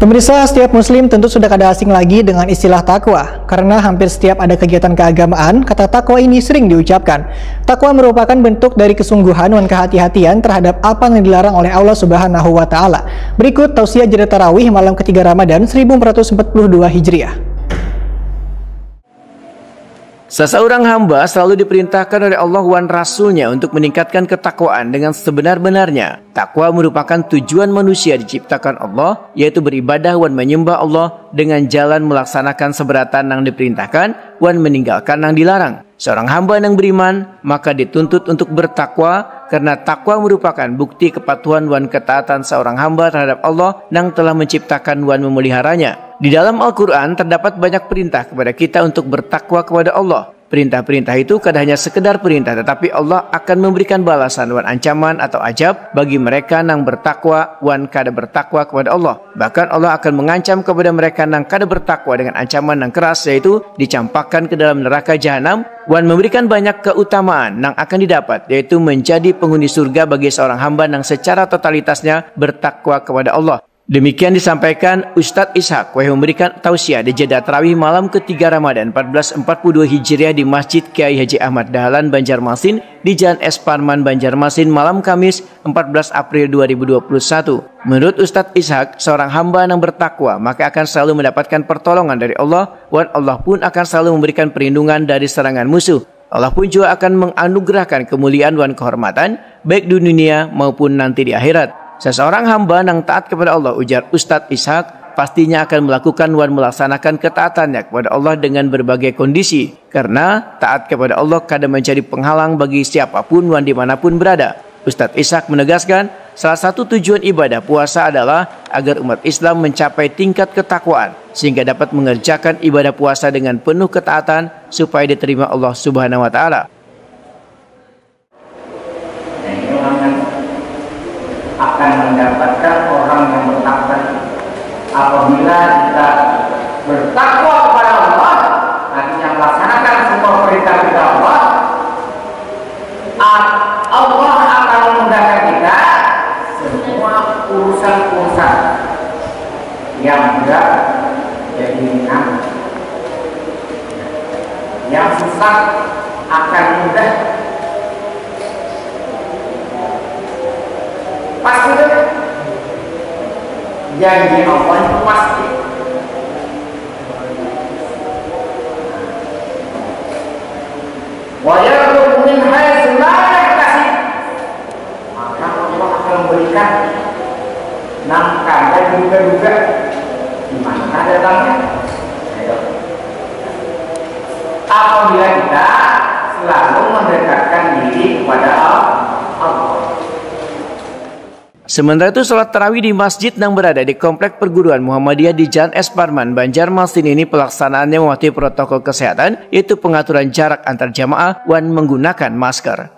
Pemirsa, setiap muslim tentu sudah kada asing lagi dengan istilah takwa. Karena hampir setiap ada kegiatan keagamaan, kata takwa ini sering diucapkan. Takwa merupakan bentuk dari kesungguhan dan kehati-hatian terhadap apa yang dilarang oleh Allah Subhanahu wa Ta'ala. Berikut tausiah jeda tarawih malam ketiga Ramadan 1442 Hijriah. Seseorang hamba selalu diperintahkan oleh Allah dan Rasul-Nya untuk meningkatkan ketakwaan dengan sebenar-benarnya. Takwa merupakan tujuan manusia diciptakan Allah, yaitu beribadah dan menyembah Allah dengan jalan melaksanakan seberatan yang diperintahkan dan meninggalkan yang dilarang. Seorang hamba yang beriman maka dituntut untuk bertakwa, karena takwa merupakan bukti kepatuhan dan ketaatan seorang hamba terhadap Allah yang telah menciptakan dan memeliharanya. Di dalam Al-Quran terdapat banyak perintah kepada kita untuk bertakwa kepada Allah. Perintah-perintah itu kadang hanya sekedar perintah, tetapi Allah akan memberikan balasan dan ancaman atau ajab bagi mereka yang bertakwa dan kada bertakwa kepada Allah. Bahkan Allah akan mengancam kepada mereka yang kada bertakwa dengan ancaman yang keras, yaitu dicampakkan ke dalam neraka jahanam, dan memberikan banyak keutamaan yang akan didapat, yaitu menjadi penghuni surga bagi seorang hamba yang secara totalitasnya bertakwa kepada Allah. Demikian disampaikan Ustadz Ishak yang memberikan tausiah di jeda tarawih malam ketiga Ramadan 1442 Hijriah di Masjid Kiai Haji Ahmad Dahlan, Banjarmasin, di Jalan S. Parman, Banjarmasin, malam Kamis 14 April 2021. Menurut Ustadz Ishak, seorang hamba yang bertakwa maka akan selalu mendapatkan pertolongan dari Allah, dan Allah pun akan selalu memberikan perlindungan dari serangan musuh. Allah pun juga akan menganugerahkan kemuliaan dan kehormatan baik di dunia maupun nanti di akhirat. Seseorang hamba yang taat kepada Allah, ujar Ustadz Ishak, pastinya akan melakukan dan melaksanakan ketaatannya kepada Allah dengan berbagai kondisi. Karena taat kepada Allah kadang menjadi penghalang bagi siapapun dan dimanapun berada. Ustadz Ishak menegaskan, salah satu tujuan ibadah puasa adalah agar umat Islam mencapai tingkat ketakwaan, sehingga dapat mengerjakan ibadah puasa dengan penuh ketaatan supaya diterima Allah Subhanahu wa Ta'ala. Akan mendapatkan orang yang bertakwa. Apabila kita bertakwa kepada Allah, artinya melaksanakan semua perintah Allah, Allah akan memudahkan kita semua urusan-urusan yang berat jadi ringan, yang susah akan mudah. Pasti kan? Janji Allah itu pasti. Wa yarzuqu min haitsu la yahtasib. Maka Allah akan memberikan nafkah dan juga di mana datangnya. Apabila kita selalu mendekatkan diri kepada Allah. Sementara itu, sholat tarawih di masjid yang berada di Komplek Perguruan Muhammadiyah di Jalan S. Parman, Banjarmasin ini pelaksanaannya mematuhi protokol kesehatan, yaitu pengaturan jarak antar jamaah dan menggunakan masker.